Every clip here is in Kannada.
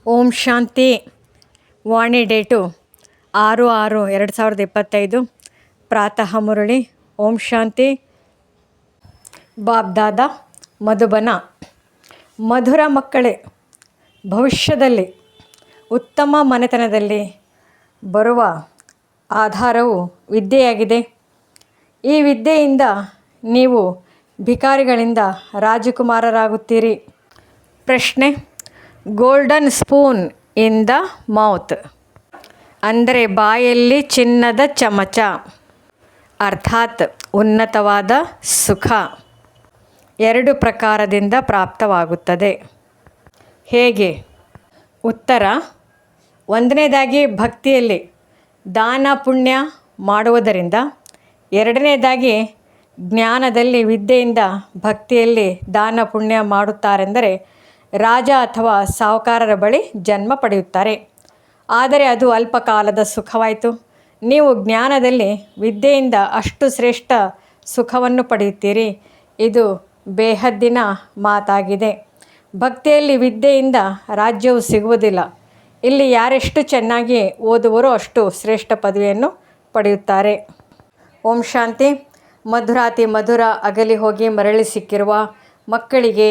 ಓಂ ಶಾಂತಿ. ವಾಣಿ ಡೇಟು 6/6/2025. ಪ್ರಾತಃ ಮುರಳಿ. ಓಂ ಶಾಂತಿ. ಬಾಬ್ದಾದ ಮಧುಬನ. ಮಧುರ ಮಕ್ಕಳೇ, ಭವಿಷ್ಯದಲ್ಲಿ ಉತ್ತಮ ಮನೆತನದಲ್ಲಿ ಬರುವ ಆಧಾರವು ವಿದ್ಯೆಯಾಗಿದೆ. ಈ ವಿದ್ಯೆಯಿಂದ ನೀವು ಭಿಕಾರಿಗಳಿಂದ ರಾಜಕುಮಾರರಾಗುತ್ತೀರಿ. ಪ್ರಶ್ನೆ: golden spoon in the mouth ಅಂದರೆ ಬಾಯಲ್ಲಿ ಚಿನ್ನದ ಚಮಚ, ಅರ್ಥಾತ್ ಉನ್ನತವಾದ ಸುಖ 2 ಪ್ರಕಾರದಿಂದ ಪ್ರಾಪ್ತವಾಗುತ್ತದೆ. ಹೇಗೆ? ಉತ್ತರ: 1ನೇದಾಗಿ ಭಕ್ತಿಯಲ್ಲಿ ದಾನ ಪುಣ್ಯ ಮಾಡುವುದರಿಂದ, 2ನೇದಾಗಿ ಜ್ಞಾನದಲ್ಲಿ ವಿದ್ಯೆಯಿಂದ ಭಕ್ತಿಯಲ್ಲಿ ದಾನ ಪುಣ್ಯ ಮಾಡುತ್ತಾರೆಂದರೆ ರಾಜ ಅಥವಾ ಸಾಹುಕಾರರ ಬಳಿ ಜನ್ಮ ಪಡೆಯುತ್ತಾರೆ. ಆದರೆ ಅದು ಅಲ್ಪ ಕಾಲದ ಸುಖವಾಯಿತು. ನೀವು ಜ್ಞಾನದಲ್ಲಿ ವಿದ್ಯೆಯಿಂದ ಅಷ್ಟು ಶ್ರೇಷ್ಠ ಸುಖವನ್ನು ಪಡೆಯುತ್ತೀರಿ. ಇದು ಬೇಹದ್ದಿನ ಮಾತಾಗಿದೆ. ಭಕ್ತಿಯಲ್ಲಿ ವಿದ್ಯೆಯಿಂದ ರಾಜ್ಯವು ಸಿಗುವುದಿಲ್ಲ. ಇಲ್ಲಿ ಯಾರೆಷ್ಟು ಚೆನ್ನಾಗಿ ಓದುವರೋ ಅಷ್ಟು ಶ್ರೇಷ್ಠ ಪದವಿಯನ್ನು ಪಡೆಯುತ್ತಾರೆ. ಓಂ ಶಾಂತಿ. ಮಧುರಾತಿ ಮಧುರ ಅಗಲಿ ಹೋಗಿ ಮರಳಿ ಸಿಕ್ಕಿರುವ ಮಕ್ಕಳಿಗೆ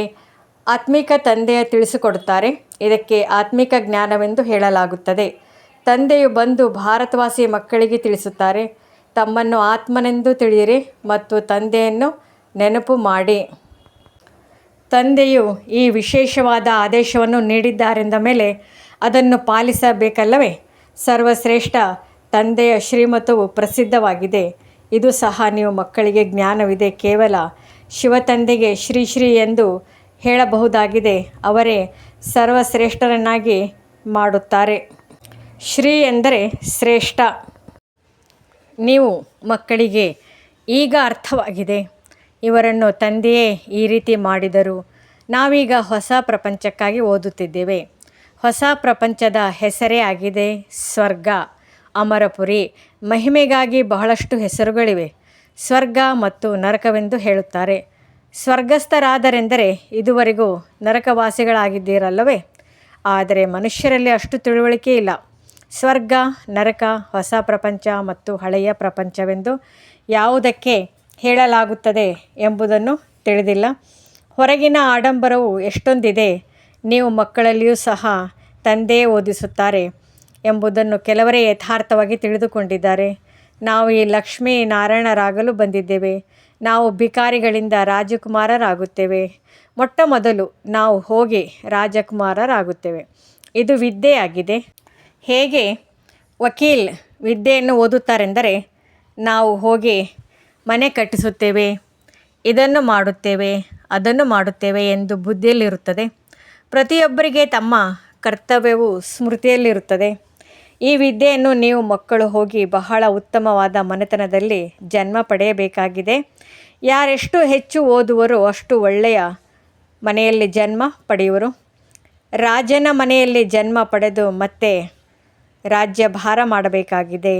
ಆತ್ಮಿಕ ತಂದೆಯ ತಿಳಿಸಿಕೊಡುತ್ತಾರೆ. ಇದಕ್ಕೆ ಆತ್ಮಿಕ ಜ್ಞಾನವೆಂದು ಹೇಳಲಾಗುತ್ತದೆ. ತಂದೆಯು ಬಂದು ಭಾರತವಾಸಿ ಮಕ್ಕಳಿಗೆ ತಿಳಿಸುತ್ತಾರೆ, ತಮ್ಮನ್ನು ಆತ್ಮನೆಂದು ತಿಳಿಯಿರಿ ಮತ್ತು ತಂದೆಯನ್ನು ನೆನಪು ಮಾಡಿ. ತಂದೆಯು ಈ ವಿಶೇಷವಾದ ಆದೇಶವನ್ನು ನೀಡಿದ್ದಾರೆಂದ ಮೇಲೆ ಅದನ್ನು ಪಾಲಿಸಬೇಕಲ್ಲವೇ? ಸರ್ವಶ್ರೇಷ್ಠ ತಂದೆಯ ಶ್ರೀಮತವು ಪ್ರಸಿದ್ಧವಾಗಿದೆ. ಇದು ಸಹ ನೀವು ಮಕ್ಕಳಿಗೆ ಜ್ಞಾನವಿದೆ. ಕೇವಲ ಶಿವತಂದೆಗೆ ಶ್ರೀ ಶ್ರೀ ಎಂದು ಹೇಳಬಹುದಾಗಿದೆ. ಅವರೇ ಸರ್ವಶ್ರೇಷ್ಠರನ್ನಾಗಿ ಮಾಡುತ್ತಾರೆ. ಶ್ರೀ ಎಂದರೆ ಶ್ರೇಷ್ಠ. ನೀವು ಮಕ್ಕಳಿಗೆ ಈಗ ಅರ್ಥವಾಗಿದೆ. ಇವರನ್ನು ತಂದೆಯೇ ಈ ರೀತಿ ಮಾಡಿದರು. ನಾವೀಗ ಹೊಸ ಪ್ರಪಂಚಕ್ಕಾಗಿ ಓದುತ್ತಿದ್ದೇವೆ. ಹೊಸ ಪ್ರಪಂಚದ ಹೆಸರೇ ಆಗಿದೆ ಸ್ವರ್ಗ, ಅಮರಪುರಿ. ಮಹಿಮೆಗಾಗಿ ಬಹಳಷ್ಟು ಹೆಸರುಗಳಿವೆ. ಸ್ವರ್ಗ ಮತ್ತು ನರಕವೆಂದು ಹೇಳುತ್ತಾರೆ. ಸ್ವರ್ಗಸ್ಥರಾದರೆಂದರೆ ಇದುವರೆಗೂ ನರಕವಾಸಿಗಳಾಗಿದ್ದೀರಲ್ಲವೇ? ಆದರೆ ಮನುಷ್ಯರಲ್ಲಿ ಅಷ್ಟು ತಿಳುವಳಿಕೆ ಇಲ್ಲ. ಸ್ವರ್ಗ, ನರಕ, ಹೊಸ ಪ್ರಪಂಚ ಮತ್ತು ಹಳೆಯ ಪ್ರಪಂಚವೆಂದು ಯಾವುದಕ್ಕೆ ಹೇಳಲಾಗುತ್ತದೆ ಎಂಬುದನ್ನು ತಿಳಿದಿಲ್ಲ. ಹೊರಗಿನ ಆಡಂಬರವು ಎಷ್ಟೊಂದಿದೆ. ನೀವು ಮಕ್ಕಳಲ್ಲಿಯೂ ಸಹ ತಂದೆಯೇ ಓದಿಸುತ್ತಾರೆ ಎಂಬುದನ್ನು ಕೆಲವರೇ ಯಥಾರ್ಥವಾಗಿ ತಿಳಿದುಕೊಂಡಿದ್ದಾರೆ. ನಾವು ಈ ಲಕ್ಷ್ಮೀ ನಾರಾಯಣರಾಗಲು ಬಂದಿದ್ದೇವೆ. ನಾವು ಭಿಕಾರಿಗಳಿಂದ ರಾಜಕುಮಾರರಾಗುತ್ತೇವೆ. ಮೊಟ್ಟ ಮೊದಲು ನಾವು ಹೋಗಿ ರಾಜಕುಮಾರರಾಗುತ್ತೇವೆ. ಇದು ವಿದ್ಯೆಯಾಗಿದೆ. ಹೇಗೆ ವಕೀಲ್ ವಿದ್ಯೆಯನ್ನು ಓದುತ್ತಾರೆಂದರೆ, ನಾವು ಹೋಗಿ ಮನೆ ಕಟ್ಟಿಸುತ್ತೇವೆ, ಇದನ್ನು ಮಾಡುತ್ತೇವೆ, ಅದನ್ನು ಮಾಡುತ್ತೇವೆ ಎಂದು ಬುದ್ಧಿಯಲ್ಲಿರುತ್ತದೆ. ಪ್ರತಿಯೊಬ್ಬರಿಗೆ ತಮ್ಮ ಕರ್ತವ್ಯವು ಸ್ಮೃತಿಯಲ್ಲಿರುತ್ತದೆ. ಈ ವಿದ್ಯೆಯನ್ನು ನೀವು ಮಕ್ಕಳು ಹೋಗಿ ಬಹಳ ಉತ್ತಮವಾದ ಮನೆತನದಲ್ಲಿ ಜನ್ಮ ಪಡೆಯಬೇಕಾಗಿದೆ. ಯಾರೆಷ್ಟು ಹೆಚ್ಚು ಓದುವರೋ ಅಷ್ಟು ಒಳ್ಳೆಯ ಮನೆಯಲ್ಲಿ ಜನ್ಮ ಪಡೆಯುವರು. ರಾಜನ ಮನೆಯಲ್ಲಿ ಜನ್ಮ ಪಡೆದು ಮತ್ತೆ ರಾಜ್ಯಭಾರ ಮಾಡಬೇಕಾಗಿದೆ.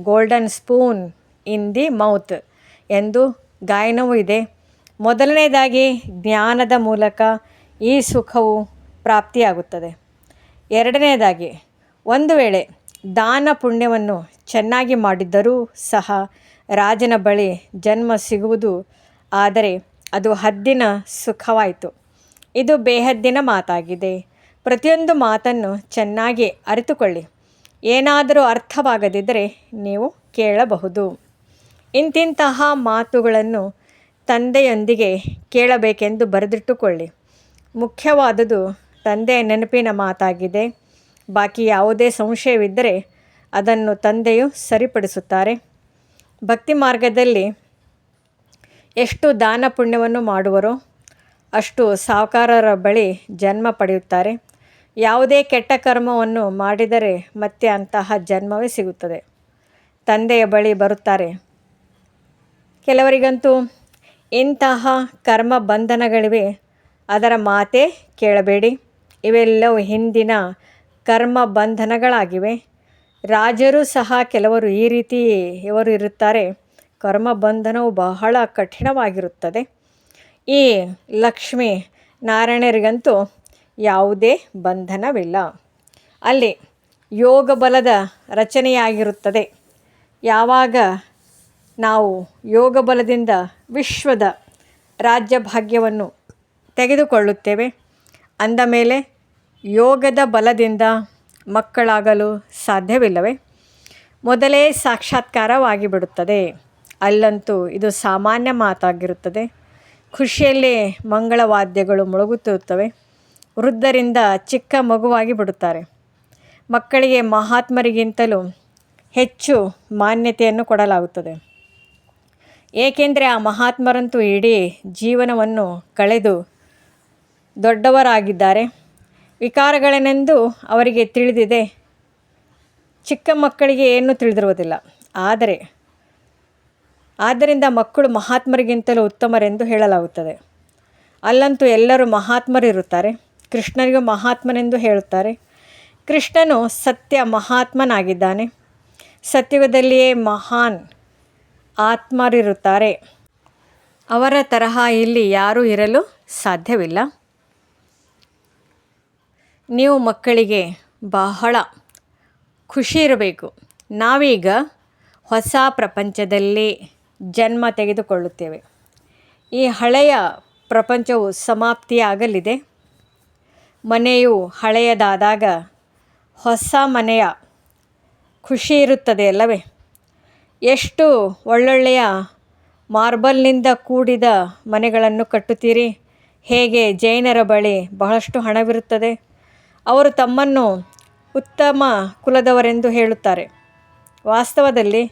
Golden spoon in the mouth ಎಂದು ಗಾಯನವೂ ಇದೆ. ಮೊದಲನೇದಾಗಿ ಜ್ಞಾನದ ಮೂಲಕ ಈ ಸುಖವು ಪ್ರಾಪ್ತಿಯಾಗುತ್ತದೆ. 2ನೇದಾಗಿ ಒಂದು ವೇಳೆ ದಾನ ಪುಣ್ಯವನ್ನು ಚೆನ್ನಾಗಿ ಮಾಡಿದ್ದರೂ ಸಹ ರಾಜನ ಬಳಿ ಜನ್ಮ ಸಿಗುವುದು. ಆದರೆ ಅದು ಹದ್ದಿನ ಸುಖವಾಯಿತು. ಇದು ಬೇಹದ್ದಿನ ಮಾತಾಗಿದೆ. ಪ್ರತಿಯೊಂದು ಮಾತನ್ನು ಚೆನ್ನಾಗಿ ಅರಿತುಕೊಳ್ಳಿ. ಏನಾದರೂ ಅರ್ಥವಾಗದಿದ್ದರೆ ನೀವು ಕೇಳಬಹುದು. ಇಂತಿಂತಹ ಮಾತುಗಳನ್ನು ತಂದೆಯೊಂದಿಗೆ ಕೇಳಬೇಕೆಂದು ಬರೆದಿಟ್ಟುಕೊಳ್ಳಿ. ಮುಖ್ಯವಾದುದು ತಂದೆಯ ನೆನಪಿನ ಮಾತಾಗಿದೆ. ಬಾಕಿ ಯಾವುದೇ ಸಂಶಯವಿದ್ದರೆ ಅದನ್ನು ತಂದೆಯು ಸರಿಪಡಿಸುತ್ತಾರೆ. ಭಕ್ತಿ ಮಾರ್ಗದಲ್ಲಿ ಎಷ್ಟು ದಾನ ಪುಣ್ಯವನ್ನು ಮಾಡುವರೋ ಅಷ್ಟು ಸಾಹುಕಾರರ ಬಳಿ ಜನ್ಮ ಪಡೆಯುತ್ತಾರೆ. ಯಾವುದೇ ಕೆಟ್ಟ ಕರ್ಮವನ್ನು ಮಾಡಿದರೆ ಮತ್ತೆ ಅಂತಹ ಜನ್ಮವೇ ಸಿಗುತ್ತದೆ. ತಂದೆಯ ಬಳಿ ಬರುತ್ತಾರೆ. ಕೆಲವರಿಗಂತೂ ಇಂತಹ ಕರ್ಮ ಬಂಧನಗಳಿವೆ, ಅದರ ಮಾತೇ ಕೇಳಬೇಡಿ. ಇವೆಲ್ಲವೂ ಹಿಂದಿನ ಕರ್ಮ ಬಂಧನಗಳಾಗಿವೆ. ರಾಜರು ಸಹ ಕೆಲವರು ಈ ರೀತಿಯವರು ಇರುತ್ತಾರೆ. ಕರ್ಮ ಬಂಧನವು ಬಹಳ ಕಠಿಣವಾಗಿರುತ್ತದೆ. ಈ ಲಕ್ಷ್ಮೀ ನಾರಾಯಣರಿಗಂತೂ ಯಾವುದೇ ಬಂಧನವಿಲ್ಲ. ಅಲ್ಲಿ ಯೋಗ ಬಲದ ರಚನೆಯಾಗಿರುತ್ತದೆ. ಯಾವಾಗ ನಾವು ಯೋಗ ಬಲದಿಂದ ವಿಶ್ವದ ರಾಜ್ಯ ಭಾಗ್ಯವನ್ನು ತೆಗೆದುಕೊಳ್ಳುತ್ತೇವೆ ಅಂದ ಮೇಲೆ ಯೋಗದ ಬಲದಿಂದ ಮಕ್ಕಳಾಗಲು ಸಾಧ್ಯವಿಲ್ಲವೇ? ಮೊದಲೇ ಸಾಕ್ಷಾತ್ಕಾರವಾಗಿ ಬಿಡುತ್ತದೆ. ಅಲ್ಲಂತೂ ಇದು ಸಾಮಾನ್ಯ ಮಾತಾಗಿರುತ್ತದೆ. ಖುಷಿಯಲ್ಲೇ ಮಂಗಳವಾದ್ಯಗಳು ಮೊಳಗುತ್ತಿರುತ್ತವೆ. ವೃದ್ಧರಿಂದ ಚಿಕ್ಕ ಮಗುವಾಗಿ ಬಿಡುತ್ತಾರೆ. ಮಕ್ಕಳಿಗೆ ಮಹಾತ್ಮರಿಗಿಂತಲೂ ಹೆಚ್ಚು ಮಾನ್ಯತೆಯನ್ನು ಕೊಡಲಾಗುತ್ತದೆ. ಏಕೆಂದರೆ ಆ ಮಹಾತ್ಮರಂತೂ ಇಡೀ ಜೀವನವನ್ನು ಕಳೆದು ದೊಡ್ಡವರಾಗಿದ್ದಾರೆ. ವಿಕಾರಗಳೇನೆಂದು ಅವರಿಗೆ ತಿಳಿದಿದೆ. ಚಿಕ್ಕ ಮಕ್ಕಳಿಗೆ ಏನೂ ತಿಳಿದಿರುವುದಿಲ್ಲ. ಆದ್ದರಿಂದ ಮಕ್ಕಳು ಮಹಾತ್ಮರಿಗಿಂತಲೂ ಉತ್ತಮರೆಂದು ಹೇಳಲಾಗುತ್ತದೆ. ಅಲ್ಲಂತೂ ಎಲ್ಲರೂ ಮಹಾತ್ಮರಿರುತ್ತಾರೆ. ಕೃಷ್ಣನಿಗೂ ಮಹಾತ್ಮನೆಂದು ಹೇಳುತ್ತಾರೆ. ಕೃಷ್ಣನು ಸತ್ಯ ಮಹಾತ್ಮನಾಗಿದ್ದಾನೆ. ಸತ್ಯುಗದಲ್ಲಿಯೇ ಮಹಾನ್ ಆತ್ಮರಿರುತ್ತಾರೆ. ಅವರ ತರಹ ಇಲ್ಲಿ ಯಾರೂ ಇರಲು ಸಾಧ್ಯವಿಲ್ಲ. ನೀವು ಮಕ್ಕಳಿಗೆ ಬಹಳ ಖುಷಿ ಇರಬೇಕು. ನಾವೀಗ ಹೊಸ ಪ್ರಪಂಚದಲ್ಲಿ ಜನ್ಮ ತೆಗೆದುಕೊಳ್ಳುತ್ತೇವೆ. ಈ ಹಳೆಯ ಪ್ರಪಂಚವು ಸಮಾಪ್ತಿಯಾಗಲಿದೆ. ಮನೆಯು ಹಳೆಯದಾದಾಗ ಹೊಸ ಮನೆಯ ಖುಷಿ ಇರುತ್ತದೆ ಅಲ್ಲವೇ? ಎಷ್ಟು ಒಳ್ಳೊಳ್ಳೆಯ ಮಾರ್ಬಲ್ನಿಂದ ಕೂಡಿದ ಮನೆಗಳನ್ನು ಕಟ್ಟುತ್ತೀರಿ. ಹೇಗೆ ಜೈನರ ಬಳಿ ಬಹಳಷ್ಟು ಹಣವಿರುತ್ತದೆ. ಅವರು ತಮ್ಮನ್ನು ಉತ್ತಮ ಕುಲದವರೆಂದು ಹೇಳುತ್ತಾರೆ. ವಾಸ್ತವದಲ್ಲಿ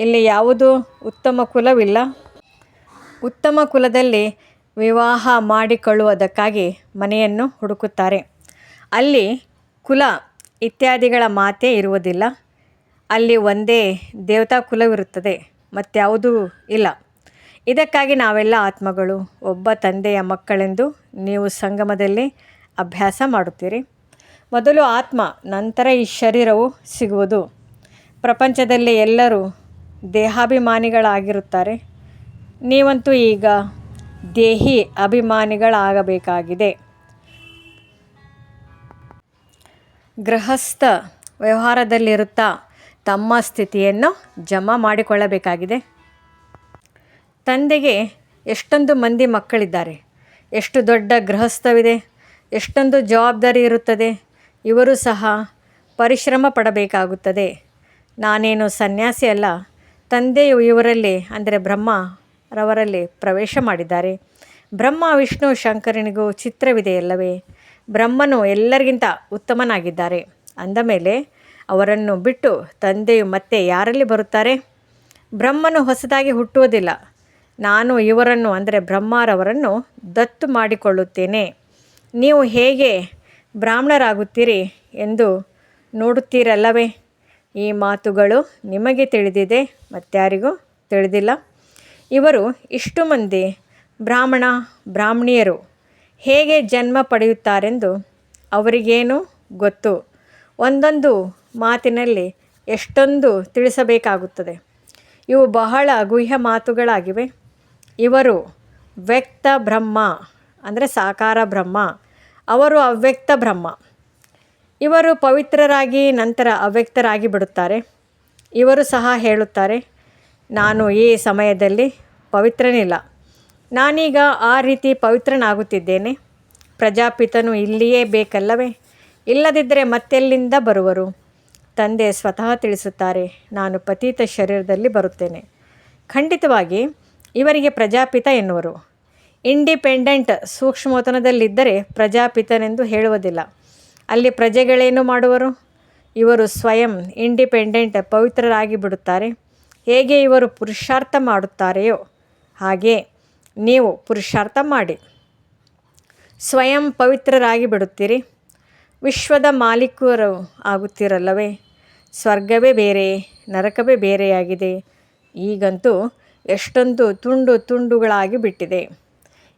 ಇಲ್ಲಿ ಯಾವುದೂ ಉತ್ತಮ ಕುಲವಿಲ್ಲ. ಉತ್ತಮ ಕುಲದಲ್ಲಿ ವಿವಾಹ ಮಾಡಿಕೊಳ್ಳುವುದಕ್ಕಾಗಿ ಮನೆಯನ್ನು ಹುಡುಕುತ್ತಾರೆ. ಅಲ್ಲಿ ಕುಲ ಇತ್ಯಾದಿಗಳ ಮಾತೇ ಇರುವುದಿಲ್ಲ. ಅಲ್ಲಿ ಒಂದೇ ದೇವತಾ ಕುಲವಿರುತ್ತದೆ, ಮತ್ಯಾವುದೂ ಇಲ್ಲ. ಇದಕ್ಕಾಗಿ ನಾವೆಲ್ಲ ಆತ್ಮಗಳು, ಒಬ್ಬ ತಂದೆಯ ಮಕ್ಕಳೆಂದು ನೀವು ಸಂಗಮದಲ್ಲಿ ಅಭ್ಯಾಸ ಮಾಡುತ್ತೀರಿ. ಮೊದಲು ಆತ್ಮ, ನಂತರ ಈ ಶರೀರವು ಸಿಗುವುದು. ಪ್ರಪಂಚದಲ್ಲಿ ಎಲ್ಲರೂ ದೇಹಾಭಿಮಾನಿಗಳಾಗಿರುತ್ತಾರೆ. ನೀವಂತೂ ಈಗ ದೇಹಿ ಅಭಿಮಾನಿಗಳಾಗಬೇಕಾಗಿದೆ. ಗೃಹಸ್ಥ ವ್ಯವಹಾರದಲ್ಲಿರುತ್ತಾ ತಮ್ಮ ಸ್ಥಿತಿಯನ್ನು ಜಮಾ ಮಾಡಿಕೊಳ್ಳಬೇಕಾಗಿದೆ. ತಂದೆಗೆ ಎಷ್ಟೊಂದು ಮಂದಿ ಮಕ್ಕಳಿದ್ದಾರೆ, ಎಷ್ಟು ದೊಡ್ಡ ಗೃಹಸ್ಥವಿದೆ, ಎಷ್ಟೊಂದು ಜವಾಬ್ದಾರಿ ಇರುತ್ತದೆ. ಇವರು ಸಹ ಪರಿಶ್ರಮ ಪಡಬೇಕಾಗುತ್ತದೆ. ನಾನೇನು ಸನ್ಯಾಸಿ ಅಲ್ಲ. ತಂದೆಯು ಇವರಲ್ಲಿ ಅಂದರೆ ಬ್ರಹ್ಮರವರಲ್ಲಿ ಪ್ರವೇಶ ಮಾಡಿದ್ದಾರೆ. ಬ್ರಹ್ಮ ವಿಷ್ಣು ಶಂಕರನಿಗೂ ಚಿತ್ರವಿದೆಯಲ್ಲವೇ? ಬ್ರಹ್ಮನು ಎಲ್ಲರಿಗಿಂತ ಉತ್ತಮನಾಗಿದ್ದಾರೆ. ಅಂದಮೇಲೆ ಅವರನ್ನು ಬಿಟ್ಟು ತಂದೆಯು ಮತ್ತೆ ಯಾರಲ್ಲಿ ಬರುತ್ತಾರೆ? ಬ್ರಹ್ಮನು ಹೊಸದಾಗಿ ಹುಟ್ಟುವುದಿಲ್ಲ. ನಾನು ಇವರನ್ನು ಅಂದರೆ ಬ್ರಹ್ಮರವರನ್ನು ದತ್ತು ಮಾಡಿಕೊಳ್ಳುತ್ತೇನೆ. ನೀವು ಹೇಗೆ ಬ್ರಾಹ್ಮಣರಾಗುತ್ತೀರಿ ಎಂದು ನೋಡುತ್ತೀರಲ್ಲವೇ? ಈ ಮಾತುಗಳು ನಿಮಗೆ ತಿಳಿದಿದೆ, ಮತ್ತಾರಿಗೂ ತಿಳಿದಿಲ್ಲ. ಇವರು ಇಷ್ಟು ಮಂದಿ ಬ್ರಾಹ್ಮಣಿಯರು ಹೇಗೆ ಜನ್ಮ ಪಡೆಯುತ್ತಾರೆಂದು ಅವರಿಗೇನು ಗೊತ್ತು? ಒಂದೊಂದು ಮಾತಿನಲ್ಲಿ ಎಷ್ಟೊಂದು ತಿಳಿಸಬೇಕಾಗುತ್ತದೆ. ಇವು ಬಹಳ ಗುಹ್ಯ ಮಾತುಗಳಾಗಿವೆ. ಇವರು ವ್ಯಕ್ತ ಬ್ರಹ್ಮ ಅಂದರೆ ಸಾಕಾರ ಬ್ರಹ್ಮ, ಅವರು ಅವ್ಯಕ್ತ ಬ್ರಹ್ಮ. ಇವರು ಪವಿತ್ರರಾಗಿ ನಂತರ ಅವ್ಯಕ್ತರಾಗಿ ಬಿಡುತ್ತಾರೆ. ಇವರು ಸಹ ಹೇಳುತ್ತಾರೆ, ನಾನು ಈ ಸಮಯದಲ್ಲಿ ಪವಿತ್ರನಿಲ್ಲ, ನಾನೀಗ ಆ ರೀತಿ ಪವಿತ್ರನಾಗುತ್ತಿದ್ದೇನೆ. ಪ್ರಜಾಪಿತನು ಇಲ್ಲಿಯೇ ಬೇಕಲ್ಲವೇ? ಇಲ್ಲದಿದ್ದರೆ ಮತ್ತೆಲ್ಲಿಂದ ಬರುವರು? ತಂದೆ ಸ್ವತಃ ತಿಳಿಸುತ್ತಾರೆ, ನಾನು ಪತಿತ ಶರೀರದಲ್ಲಿ ಬರುತ್ತೇನೆ. ಖಂಡಿತವಾಗಿ ಇವರಿಗೆ ಪ್ರಜಾಪಿತ ಎನ್ನುವರು. ಇಂಡಿಪೆಂಡೆಂಟ್ ಸೂಕ್ಷ್ಮತನದಲ್ಲಿದ್ದರೆ ಪ್ರಜಾಪಿತನೆಂದು ಹೇಳುವುದಿಲ್ಲ. ಅಲ್ಲಿ ಪ್ರಜೆಗಳೇನು ಮಾಡುವರು? ಇವರು ಸ್ವಯಂ ಇಂಡಿಪೆಂಡೆಂಟ್ ಪವಿತ್ರರಾಗಿ ಬಿಡುತ್ತಾರೆ. ಹೇಗೆ ಇವರು ಪುರುಷಾರ್ಥ ಮಾಡುತ್ತಾರೆಯೋ ಹಾಗೆ ನೀವು ಪುರುಷಾರ್ಥ ಮಾಡಿ ಸ್ವಯಂ ಪವಿತ್ರರಾಗಿ ಬಿಡುತ್ತೀರಿ. ವಿಶ್ವದ ಮಾಲೀಕರು ಆಗುತ್ತೀರಲ್ಲವೇ? ಸ್ವರ್ಗವೇ ಬೇರೆ, ನರಕವೇ ಬೇರೆಯಾಗಿದೆ. ಈಗಂತೂ ಎಷ್ಟೊಂದು ತುಂಡುಗಳಾಗಿ ಬಿಟ್ಟಿದೆ.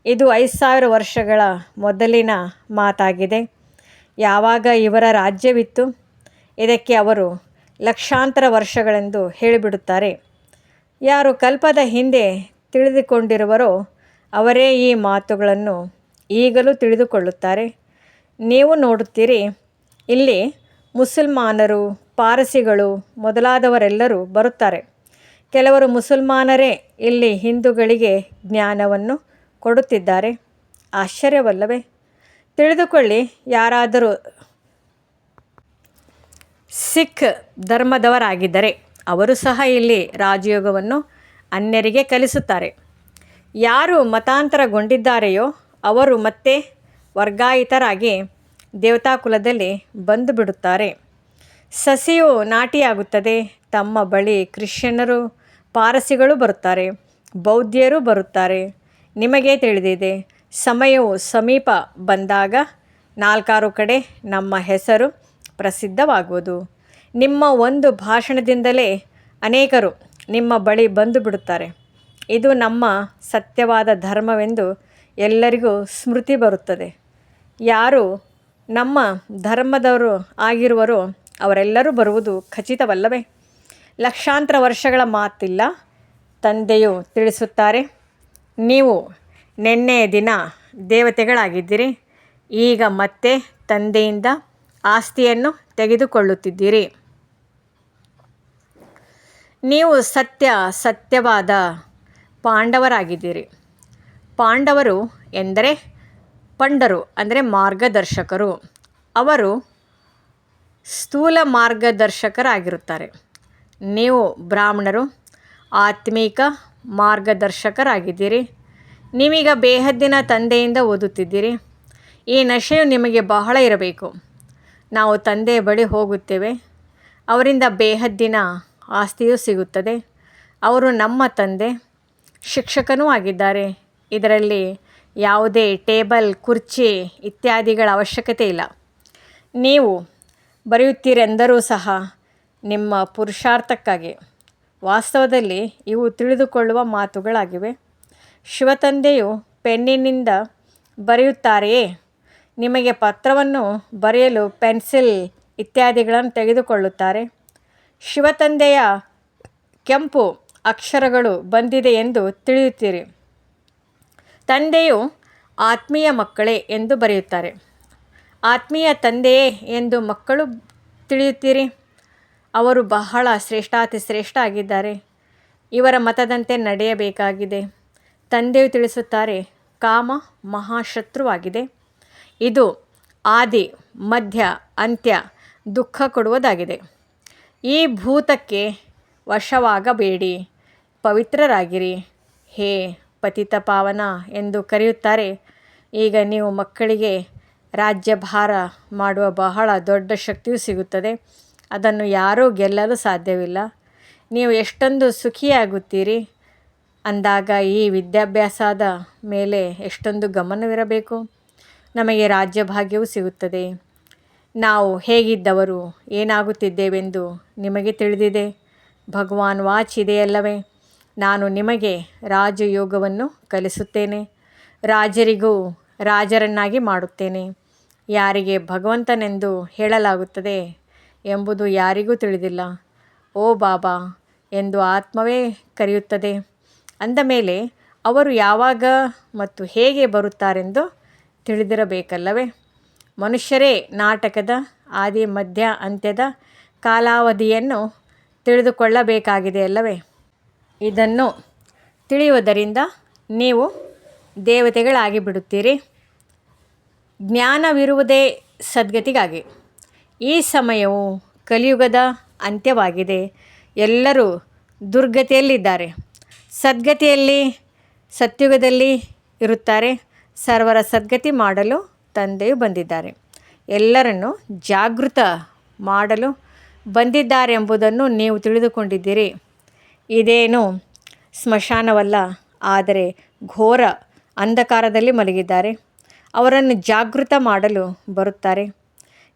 ಇದು 5000 ವರ್ಷಗಳ ಮೊದಲಿನ ಮಾತಾಗಿದೆ. ಯಾವಾಗ ಇವರ ರಾಜ್ಯವಿತ್ತು. ಇದಕ್ಕೆ ಅವರು ಲಕ್ಷಾಂತರ ವರ್ಷಗಳೆಂದು ಹೇಳಿಬಿಡುತ್ತಾರೆ. ಯಾರು ಕಲ್ಪದ ಹಿಂದೆ ತಿಳಿದುಕೊಂಡಿರುವರೋ ಅವರೇ ಈ ಮಾತುಗಳನ್ನು ಈಗಲೂ ತಿಳಿದುಕೊಳ್ಳುತ್ತಾರೆ. ನೀವು ನೋಡುತ್ತೀರಿ, ಇಲ್ಲಿ ಮುಸಲ್ಮಾನರು, ಪಾರಸಿಗಳು ಮೊದಲಾದವರೆಲ್ಲರೂ ಬರುತ್ತಾರೆ. ಕೆಲವರು ಮುಸಲ್ಮಾನರೇ ಇಲ್ಲಿ ಹಿಂದೂಗಳಿಗೆ ಜ್ಞಾನವನ್ನು ಕೊಡುತ್ತಿದ್ದಾರೆ. ಆಶ್ಚರ್ಯವಲ್ಲವೇ? ತಿಳಿದುಕೊಳ್ಳಿ, ಯಾರಾದರೂ ಸಿಖ್ ಧರ್ಮದವರಾಗಿದ್ದರೆ ಅವರು ಸಹ ಇಲ್ಲಿ ರಾಜಯೋಗವನ್ನು ಅನ್ಯರಿಗೆ ಕಲಿಸುತ್ತಾರೆ. ಯಾರು ಮತಾಂತರಗೊಂಡಿದ್ದಾರೆಯೋ ಅವರು ಮತ್ತೆ ವರ್ಗಾಯಿತರಾಗಿ ದೇವತಾಕುಲದಲ್ಲಿ ಬಂದು ಬಿಡುತ್ತಾರೆ. ಸಸಿಯು ನಾಟಿಯಾಗುತ್ತದೆ. ತಮ್ಮ ಬಳಿ ಕ್ರಿಶ್ಚಿಯನ್ನರು, ಪಾರಸಿಗಳು ಬರುತ್ತಾರೆ, ಬೌದ್ಧರು ಬರುತ್ತಾರೆ. ನಿಮಗೆ ತಿಳಿದಿದೆ, ಸಮಯವು ಸಮೀಪ ಬಂದಾಗ 4 ಕಡೆ ನಮ್ಮ ಹೆಸರು ಪ್ರಸಿದ್ಧವಾಗುವುದು. ನಿಮ್ಮ ಒಂದು ಭಾಷಣದಿಂದಲೇ ಅನೇಕರು ನಿಮ್ಮ ಬಳಿ ಬಂದು ಬಿಡುತ್ತಾರೆ. ಇದು ನಮ್ಮ ಸತ್ಯವಾದ ಧರ್ಮವೆಂದು ಎಲ್ಲರಿಗೂ ಸ್ಮೃತಿ ಬರುತ್ತದೆ. ಯಾರು ನಮ್ಮ ಧರ್ಮದವರು ಆಗಿರುವರೋ ಅವರೆಲ್ಲರೂ ಬರುವುದು ಖಚಿತವಲ್ಲವೇ? ಲಕ್ಷಾಂತರ ವರ್ಷಗಳ ಮಾತಿಲ್ಲ. ತಂದೆಯು ತಿಳಿಸುತ್ತಾರೆ, ನೀವು ನಿನ್ನೆಯ ದಿನ ದೇವತೆಗಳಾಗಿದ್ದಿರಿ, ಈಗ ಮತ್ತೆ ತಂದೆಯಿಂದ ಆಸ್ತಿಯನ್ನು ತೆಗೆದುಕೊಳ್ಳುತ್ತಿದ್ದೀರಿ. ನೀವು ಸತ್ಯವಾದ ಪಾಂಡವರಾಗಿದ್ದೀರಿ. ಪಾಂಡವರು ಎಂದರೆ ಪಂಡರು ಅಂದರೆ ಮಾರ್ಗದರ್ಶಕರು. ಅವರು ಸ್ಥೂಲ ಮಾರ್ಗದರ್ಶಕರಾಗಿರುತ್ತಾರೆ. ನೀವು ಬ್ರಾಹ್ಮಣರು, ಆತ್ಮೀಕ ಮಾರ್ಗದರ್ಶಕರಾಗಿದ್ದೀರಿ. ನೀವೀಗ ಬೇಹದ್ದಿನ ತಂದೆಯಿಂದ ಓದುತ್ತಿದ್ದೀರಿ. ಈ ನಶೆಯು ನಿಮಗೆ ಬಹಳ ಇರಬೇಕು. ನಾವು ತಂದೆಯ ಬಳಿ ಹೋಗುತ್ತೇವೆ, ಅವರಿಂದ ಬೇಹದ್ದಿನ ಆಸ್ತಿಯೂ ಸಿಗುತ್ತದೆ. ಅವರು ನಮ್ಮ ತಂದೆ, ಶಿಕ್ಷಕನೂ ಆಗಿದ್ದಾರೆ. ಇದರಲ್ಲಿ ಯಾವುದೇ ಟೇಬಲ್, ಕುರ್ಚಿ ಇತ್ಯಾದಿಗಳ ಅವಶ್ಯಕತೆ ಇಲ್ಲ. ನೀವು ಬರೆಯುತ್ತೀರೆಂದರೂ ಸಹ ನಿಮ್ಮ ಪುರುಷಾರ್ಥಕ್ಕಾಗಿ. ವಾಸ್ತವದಲ್ಲಿ ಇವು ತಿಳಿದುಕೊಳ್ಳುವ ಮಾತುಗಳಾಗಿವೆ. ಶಿವತಂದೆಯು ಪೆನ್ನಿನಿಂದ ಬರೆಯುತ್ತಾರೆಯೇ? ನಿಮಗೆ ಪತ್ರವನ್ನು ಬರೆಯಲು ಪೆನ್ಸಿಲ್ ಇತ್ಯಾದಿಗಳನ್ನು ತೆಗೆದುಕೊಳ್ಳುತ್ತಾರೆ. ಶಿವತಂದೆಯ ಕೆಂಪು ಅಕ್ಷರಗಳು ಬಂದಿದೆ ಎಂದು ತಿಳಿಯುತ್ತೀರಿ. ತಂದೆಯು ಆತ್ಮೀಯ ಮಕ್ಕಳೇ ಎಂದು ಬರೆಯುತ್ತಾರೆ. ಆತ್ಮೀಯ ತಂದೆಯೇ ಎಂದು ಮಕ್ಕಳು ತಿಳಿಯುತ್ತೀರಿ. ಅವರು ಬಹಳ ಶ್ರೇಷ್ಠಾತಿ ಶ್ರೇಷ್ಠ ಆಗಿದ್ದಾರೆ. ಇವರ ಮತದಂತೆ ನಡೆಯಬೇಕಾಗಿದೆ. ತಂದೆಯು ತಿಳಿಸುತ್ತಾರೆ, ಕಾಮ ಮಹಾಶತ್ರುವಾಗಿದೆ. ಇದು ಆದಿ, ಮಧ್ಯ, ಅಂತ್ಯ ದುಃಖ ಕೊಡುವುದಾಗಿದೆ. ಈ ಭೂತಕ್ಕೆ ವಶವಾಗಬೇಡಿ, ಪವಿತ್ರರಾಗಿರಿ. ಹೇ ಪತಿತ ಪಾವನ ಎಂದು ಕರೆಯುತ್ತಾರೆ. ಈಗ ನೀವು ಮಕ್ಕಳಿಗೆ ರಾಜ್ಯಭಾರ ಮಾಡುವ ಬಹಳ ದೊಡ್ಡ ಶಕ್ತಿಯು ಸಿಗುತ್ತದೆ. ಅದನ್ನು ಯಾರೂ ಗೆಲ್ಲಲು ಸಾಧ್ಯವಿಲ್ಲ. ನೀವು ಎಷ್ಟೊಂದು ಸುಖಿಯಾಗುತ್ತೀರಿ ಅಂದಾಗ ಈ ವಿದ್ಯಾಭ್ಯಾಸದ ಮೇಲೆ ಎಷ್ಟೊಂದು ಗಮನವಿರಬೇಕು. ನಮಗೆ ರಾಜ್ಯಭಾಗ್ಯವೂ ಸಿಗುತ್ತದೆ. ನಾವು ಹೇಗಿದ್ದವರು, ಏನಾಗುತ್ತಿದ್ದೇವೆಂದು ನಿಮಗೆ ತಿಳಿದಿದೆ. ಭಗವಾನ್ ವಾಚ್ ಇದೆಯಲ್ಲವೇ? ನಾನು ನಿಮಗೆ ರಾಜಯೋಗವನ್ನು ಕಲಿಸುತ್ತೇನೆ, ರಾಜರಿಗೂ ರಾಜರನ್ನಾಗಿ ಮಾಡುತ್ತೇನೆ. ಯಾರಿಗೆ ಭಗವಂತನೆಂದು ಹೇಳಲಾಗುತ್ತದೆ ಎಂಬುದು ಯಾರಿಗೂ ತಿಳಿದಿಲ್ಲ. ಓ ಬಾಬಾ ಎಂದು ಆತ್ಮವೇ ಕರೆಯುತ್ತದೆ. ಅಂದ ಮೇಲೆ ಅವರು ಯಾವಾಗ ಮತ್ತು ಹೇಗೆ ಬರುತ್ತಾರೆಂದು ತಿಳಿದಿರಬೇಕಲ್ಲವೇ? ಮನುಷ್ಯರೇ ನಾಟಕದ ಆದಿ, ಮಧ್ಯ, ಅಂತ್ಯದ ಕಾಲಾವಧಿಯನ್ನು ತಿಳಿದುಕೊಳ್ಳಬೇಕಾಗಿದೆಯಲ್ಲವೇ? ಇದನ್ನು ತಿಳಿಯುವುದರಿಂದ ನೀವು ದೇವತೆಗಳಾಗಿ ಬಿಡುತ್ತೀರಿ. ಜ್ಞಾನವಿರುವುದೇ ಸದ್ಗತಿಗಾಗಿ. ಈ ಸಮಯವು ಕಲಿಯುಗದ ಅಂತ್ಯವಾಗಿದೆ. ಎಲ್ಲರೂ ದುರ್ಗತಿಯಲ್ಲಿದ್ದಾರೆ. ಸದ್ಗತಿಯಲ್ಲಿ ಸತ್ಯುಗದಲ್ಲಿ ಇರುತ್ತಾರೆ. ಸರ್ವರ ಸದ್ಗತಿ ಮಾಡಲು ತಂದೆಯು ಬಂದಿದ್ದಾರೆ. ಎಲ್ಲರನ್ನು ಜಾಗೃತ ಮಾಡಲು ಬಂದಿದ್ದಾರೆಂಬುದನ್ನು ನೀವು ತಿಳಿದುಕೊಂಡಿದ್ದೀರಿ. ಇದೇನು ಸ್ಮಶಾನವಲ್ಲ, ಆದರೆ ಘೋರ ಅಂಧಕಾರದಲ್ಲಿ ಮಲಗಿದ್ದಾರೆ. ಅವರನ್ನು ಜಾಗೃತ ಮಾಡಲು ಬರುತ್ತಾರೆ.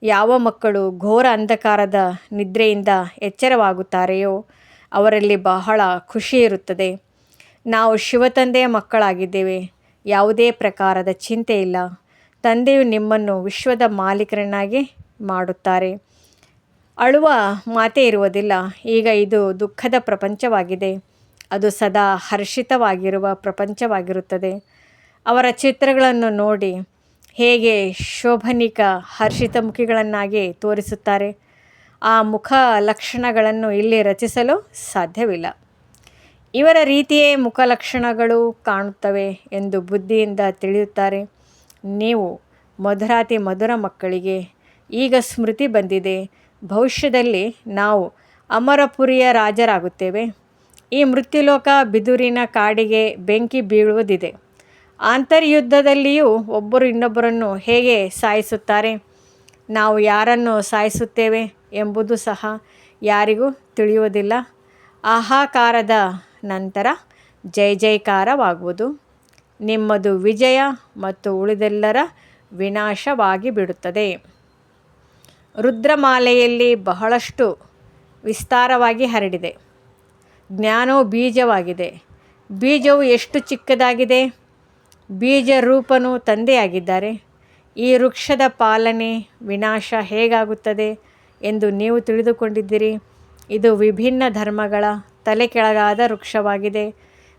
ಯಾವ ಮಕ್ಕಳು ಘೋರ ಅಂಧಕಾರದ ನಿದ್ರೆಯಿಂದ ಎಚ್ಚರವಾಗುತ್ತಾರೆಯೋ ಅವರಲ್ಲಿ ಬಹಳ ಖುಷಿ ಇರುತ್ತದೆ. ನಾವು ಶಿವತಂದೆಯ ಮಕ್ಕಳಾಗಿದ್ದೇವೆ. ಯಾವುದೇ ಪ್ರಕಾರದ ಚಿಂತೆ ಇಲ್ಲ. ತಂದೆಯು ನಿಮ್ಮನ್ನು ವಿಶ್ವದ ಮಾಲೀಕರನ್ನಾಗಿ ಮಾಡುತ್ತಾರೆ. ಅಳುವ ಮಾತೇ ಇರುವುದಿಲ್ಲ. ಈಗ ಇದು ದುಃಖದ ಪ್ರಪಂಚವಾಗಿದೆ. ಅದು ಸದಾ ಹರ್ಷಿತವಾಗಿರುವ ಪ್ರಪಂಚವಾಗಿರುತ್ತದೆ. ಅವರ ಚಿತ್ರಗಳನ್ನು ನೋಡಿ ಹೇಗೆ ಶೋಭನಿಕ ಹರ್ಷಿತ ಮುಖಿಗಳನ್ನಾಗಿ ತೋರಿಸುತ್ತಾರೆ. ಆ ಮುಖ ಲಕ್ಷಣಗಳನ್ನು ಇಲ್ಲಿ ರಚಿಸಲು ಸಾಧ್ಯವಿಲ್ಲ. ಇವರ ರೀತಿಯೇ ಮುಖ ಲಕ್ಷಣಗಳು ಕಾಣುತ್ತವೆ ಎಂದು ಬುದ್ಧಿಯಿಂದ ತಿಳಿಯುತ್ತಾರೆ. ನೀವು ಮಧುರಾತಿ ಮಧುರ ಮಕ್ಕಳಿಗೆ ಈಗ ಸ್ಮೃತಿ ಬಂದಿದೆ. ಭವಿಷ್ಯದಲ್ಲಿ ನಾವು ಅಮರಪುರಿಯ ರಾಜರಾಗುತ್ತೇವೆ. ಈ ಮೃತ್ಯುಲೋಕ ಬಿದುರಿನ ಕಾಡಿಗೆ ಬೆಂಕಿ ಬೀಳುವುದಿದೆ. ಅಂತರ್ಯುದ್ಧದಲ್ಲಿಯೂ ಒಬ್ಬರು ಇನ್ನೊಬ್ಬರನ್ನು ಹೇಗೆ ಸಾಯಿಸುತ್ತಾರೆ, ನಾವು ಯಾರನ್ನು ಸಾಯಿಸುತ್ತೇವೆ ಎಂಬುದು ಸಹ ಯಾರಿಗೂ ತಿಳಿಯುವುದಿಲ್ಲ. ಹಾಹಾಕಾರದ ನಂತರ ಜೈ ಜೈಕಾರವಾಗುವುದು. ನಿಮ್ಮದು ವಿಜಯ ಮತ್ತು ಉಳಿದೆಲ್ಲರ ವಿನಾಶವಾಗಿ ಬಿಡುತ್ತದೆ. ರುದ್ರಮಾಲೆಯಲ್ಲಿ ಬಹಳಷ್ಟು ವಿಸ್ತಾರವಾಗಿ ಹರಡಿದೆ. ಜ್ಞಾನವು ಬೀಜವಾಗಿದೆ. ಬೀಜವು ಎಷ್ಟು ಚಿಕ್ಕದಾಗಿದೆ. ಬೀಜ ರೂಪನು ತಂದೆಯಾಗಿದ್ದಾರೆ. ಈ ವೃಕ್ಷದ ಪಾಲನೆ ವಿನಾಶ ಹೇಗಾಗುತ್ತದೆ ಎಂದು ನೀವು ತಿಳಿದುಕೊಂಡಿದ್ದೀರಿ. ಇದು ವಿಭಿನ್ನ ಧರ್ಮಗಳ ತಲೆ ಕೆಳಗಾದ ವೃಕ್ಷವಾಗಿದೆ.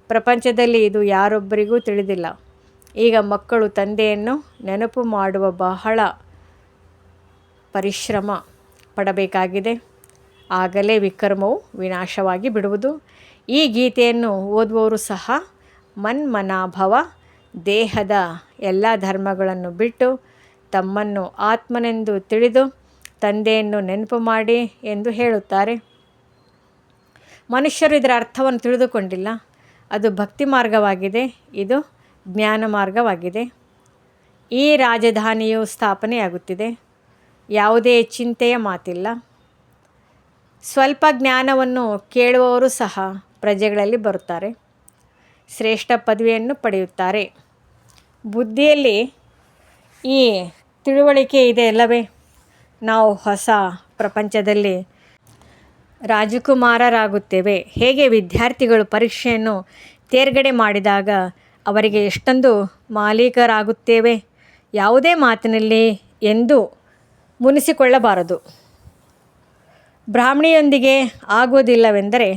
ಪ್ರಪಂಚದಲ್ಲಿ ಇದು ಯಾರೊಬ್ಬರಿಗೂ ತಿಳಿದಿಲ್ಲ. ಈಗ ಮಕ್ಕಳು ತಂದೆಯನ್ನು ನೆನಪು ಮಾಡುವ ಬಹಳ ಪರಿಶ್ರಮ ಪಡಬೇಕಾಗಿದೆ. ಆಗಲೇ ವಿಕರ್ಮವು ವಿನಾಶವಾಗಿ ಬಿಡುವುದು. ಈ ಗೀತೆಯನ್ನು ಓದುವವರು ಸಹ ಮನ್ಮನಾಭವ, ದೇಹದ ಎಲ್ಲ ಧರ್ಮಗಳನ್ನು ಬಿಟ್ಟು ತಮ್ಮನ್ನು ಆತ್ಮನೆಂದು ತಿಳಿದು ತಂದೆಯನ್ನು ನೆನಪು ಮಾಡಿ ಎಂದು ಹೇಳುತ್ತಾರೆ. ಮನುಷ್ಯರು ಇದರ ಅರ್ಥವನ್ನು ತಿಳಿದುಕೊಂಡಿಲ್ಲ. ಅದು ಭಕ್ತಿ ಮಾರ್ಗವಾಗಿದೆ, ಇದು ಜ್ಞಾನ ಮಾರ್ಗವಾಗಿದೆ. ಈ ರಾಜಧಾನಿಯು ಸ್ಥಾಪನೆಯಾಗುತ್ತಿದೆ. ಯಾವುದೇ ಚಿಂತೆಯ ಮಾತಿಲ್ಲ. ಸ್ವಲ್ಪ ಜ್ಞಾನವನ್ನು ಕೇಳುವವರು ಸಹ ಪ್ರಜೆಗಳಲ್ಲಿ ಬರುತ್ತಾರೆ, ಶ್ರೇಷ್ಠ ಪದವಿಯನ್ನು ಪಡೆಯುತ್ತಾರೆ. ಬುದ್ಧಿಯಲ್ಲಿ ಈ ತಿಳುವಳಿಕೆ ಇದೆ ಅಲ್ಲವೇ? ನಾವು ಹೊಸ ಪ್ರಪಂಚದಲ್ಲಿ ರಾಜಕುಮಾರರಾಗುತ್ತೇವೆ. ಹೇಗೆ ವಿದ್ಯಾರ್ಥಿಗಳು ಪರೀಕ್ಷೆಯನ್ನು ತೇರ್ಗಡೆ ಮಾಡಿದಾಗ ಅವರಿಗೆ ಎಷ್ಟೊಂದು ಮಾಲೀಕರಾಗುತ್ತೇವೆ. ಯಾವುದೇ ಮಾತಿನಲ್ಲಿ ಎಂದೂ ಮುನಿಸಿಕೊಳ್ಳಬಾರದು. ಬ್ರಾಹ್ಮಣಿಯೊಂದಿಗೆ ಆಗುವುದಿಲ್ಲವೆಂದರೆ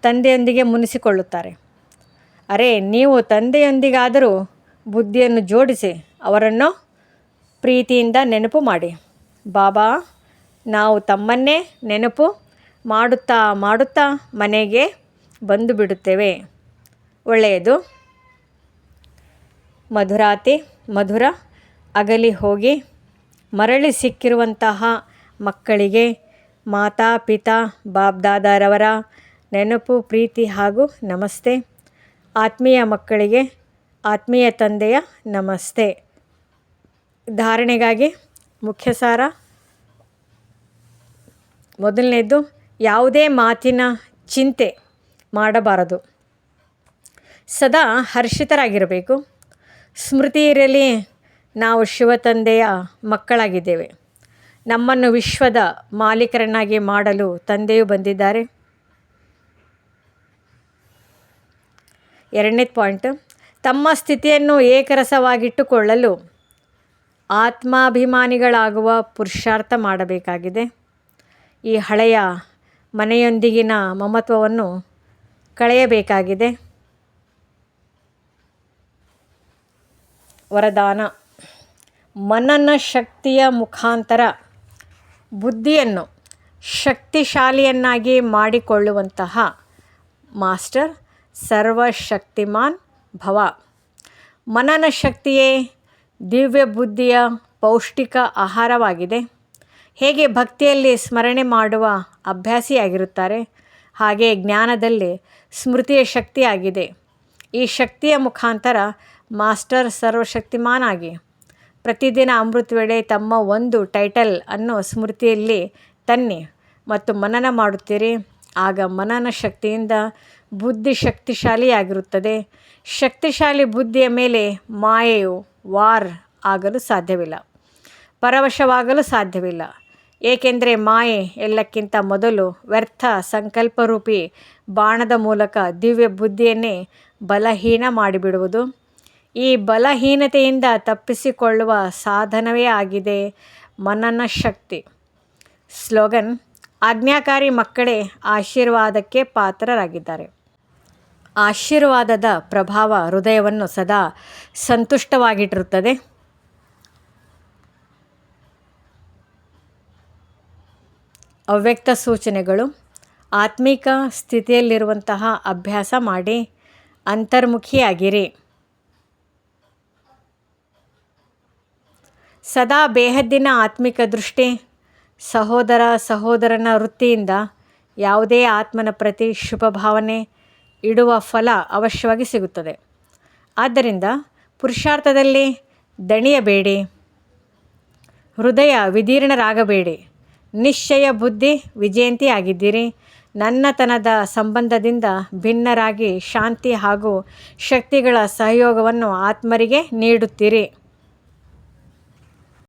ತಂದೆಯೊಂದಿಗೆ ಮುನಿಸಿಕೊಳ್ಳುತ್ತಾರೆ. ಅರೆ, ನೀವು ತಂದೆಯೊಂದಿಗಾದರೂ ಬುದ್ಧಿಯನ್ನು ಜೋಡಿಸಿ ಅವರನ್ನು ಪ್ರೀತಿಯಿಂದ ನೆನಪು ಮಾಡಿ. ಬಾಬಾ, ನಾವು ತಮ್ಮನ್ನೇ ನೆನಪು ಮಾಡುತ್ತಾ ಮಾಡುತ್ತಾ ಮನೆಗೆ ಬಂದು ಬಿಡುತ್ತೇವೆ. ಒಳ್ಳೆಯದು. ಮಧುರಾತಿ ಮಧುರ ಅಗಲಿ ಹೋಗಿ ಮರಳಿ ಸಿಕ್ಕಿರುವಂತಹ ಮಕ್ಕಳಿಗೆ ಮಾತಾ ಪಿತಾ ಬಾಬ್ದಾದಾರವರ ನೆನಪು, ಪ್ರೀತಿ ಹಾಗೂ ನಮಸ್ತೆ. ಆತ್ಮೀಯ ಮಕ್ಕಳಿಗೆ ಆತ್ಮೀಯ ತಂದೆಯ ನಮಸ್ತೆ. ಧಾರಣೆಗಾಗಿ ಮುಖ್ಯ ಸಾರ. ಮೊದಲನೇದು, ಯಾವುದೇ ಮಾತಿನ ಚಿಂತೆ ಮಾಡಬಾರದು. ಸದಾ ಹರ್ಷಿತರಾಗಿರಬೇಕು. ಸ್ಮೃತಿ ಇರಲಿ, ನಾವು ಶಿವ ತಂದೆಯ ಮಕ್ಕಳಾಗಿದ್ದೇವೆ. ನಮ್ಮನ್ನು ವಿಶ್ವದ ಮಾಲೀಕರನ್ನಾಗಿ ಮಾಡಲು ತಂದೆಯು ಬಂದಿದ್ದಾರೆ. ಎರಡನೇ ಪಾಯಿಂಟ್, ತಮ್ಮ ಸ್ಥಿತಿಯನ್ನು ಏಕರಸವಾಗಿಟ್ಟುಕೊಳ್ಳಲು ಆತ್ಮಾಭಿಮಾನಿಗಳಾಗುವ ಪುರುಷಾರ್ಥ ಮಾಡಬೇಕಾಗಿದೆ. ಈ ಹಳೆಯ ಮನೆಯೊಂದಿಗಿನ ಮಮತ್ವವನ್ನು ಕಳೆಯಬೇಕಾಗಿದೆ. ವರದಾನ: ಮನನ ಶಕ್ತಿಯ ಮುಖಾಂತರ ಬುದ್ಧಿಯನ್ನು ಶಕ್ತಿಶಾಲಿಯನ್ನಾಗಿ ಮಾಡಿಕೊಳ್ಳುವಂತಹ ಮಾಸ್ಟರ್ ಸರ್ವಶಕ್ತಿಮಾನ್ ಭವ. ಮನನ ಶಕ್ತಿಯೇ ದಿವ್ಯ ಬುದ್ಧಿಯ ಪೌಷ್ಟಿಕ ಆಹಾರವಾಗಿದೆ. ಹೇಗೆ ಭಕ್ತಿಯಲ್ಲಿ ಸ್ಮರಣೆ ಮಾಡುವ ಅಭ್ಯಾಸಿಯಾಗಿರುತ್ತಾರೆ, ಹಾಗೆ ಜ್ಞಾನದಲ್ಲಿ ಸ್ಮೃತಿಯ ಶಕ್ತಿಯಾಗಿದೆ. ಈ ಶಕ್ತಿಯ ಮುಖಾಂತರ ಮಾಸ್ಟರ್ ಸರ್ವಶಕ್ತಿಮಾನ್ ಆಗಿ ಪ್ರತಿದಿನ ಅಮೃತ ವೇಳೆ ತಮ್ಮ ಒಂದು ಟೈಟಲ್ ಅನ್ನು ಸ್ಮೃತಿಯಲ್ಲಿ ತನ್ನಿ ಮತ್ತು ಮನನ ಮಾಡುತ್ತೀರಿ. ಆಗ ಮನನ ಶಕ್ತಿಯಿಂದ ಬುದ್ಧಿ ಶಕ್ತಿಶಾಲಿಯಾಗಿರುತ್ತದೆ. ಶಕ್ತಿಶಾಲಿ ಬುದ್ಧಿಯ ಮೇಲೆ ಮಾಯೆಯು ವಾರ್ ಆಗಲು ಸಾಧ್ಯವಿಲ್ಲ, ಪರವಶವಾಗಲು ಸಾಧ್ಯವಿಲ್ಲ. ಏಕೆಂದರೆ ಮಾಯೆ ಎಲ್ಲಕ್ಕಿಂತ ಮೊದಲು ವ್ಯರ್ಥ ಸಂಕಲ್ಪರೂಪಿ ಬಾಣದ ಮೂಲಕ ದಿವ್ಯ ಬುದ್ಧಿಯನ್ನೇ ಬಲಹೀನ ಮಾಡಿಬಿಡುವುದು. ಈ ಬಲಹೀನತೆಯಿಂದ ತಪ್ಪಿಸಿಕೊಳ್ಳುವ ಸಾಧನವೇ ಆಗಿದೆ ಮನನ ಶಕ್ತಿ. ಸ್ಲೋಗನ್: ಆಜ್ಞಾಕಾರಿ ಮಕ್ಕಳೇ ಆಶೀರ್ವಾದಕ್ಕೆ ಪಾತ್ರರಾಗಿದ್ದಾರೆ. ಆಶೀರ್ವಾದದ ಪ್ರಭಾವ ಹೃದಯವನ್ನು ಸದಾ ಸಂತುಷ್ಟವಾಗಿಟ್ಟಿರುತ್ತದೆ. ಅವ್ಯಕ್ತ ಸೂಚನೆಗಳು. ಆತ್ಮಿಕ ಸ್ಥಿತಿಯಲ್ಲಿರುವಂತಹ ಅಭ್ಯಾಸ ಮಾಡಿ ಅಂತರ್ಮುಖಿಯಾಗಿರಿ. ಸದಾ ಬೇಹದ್ದಿನ ಆತ್ಮಿಕ ದೃಷ್ಟಿ, ಸಹೋದರನ ವೃತ್ತಿಯಿಂದ ಯಾವುದೇ ಆತ್ಮನ ಪ್ರತಿ ಶುಭ ಭಾವನೆ ಇಡುವ ಫಲ ಅವಶ್ಯವಾಗಿ ಸಿಗುತ್ತದೆ. ಆದ್ದರಿಂದ ಪುರುಷಾರ್ಥದಲ್ಲಿ ದಣಿಯಬೇಡಿ, ಹೃದಯ ವಿದೀರ್ಣರಾಗಬೇಡಿ. ನಿಶ್ಚಯ ಬುದ್ಧಿ ವಿಜಯಂತಿಯಾಗಿದ್ದೀರಿ. ನನ್ನತನದ ಸಂಬಂಧದಿಂದ ಭಿನ್ನರಾಗಿ ಶಾಂತಿ ಹಾಗೂ ಶಕ್ತಿಗಳ ಸಹಯೋಗವನ್ನು ಆತ್ಮರಿಗೆ ನೀಡುತ್ತೀರಿ.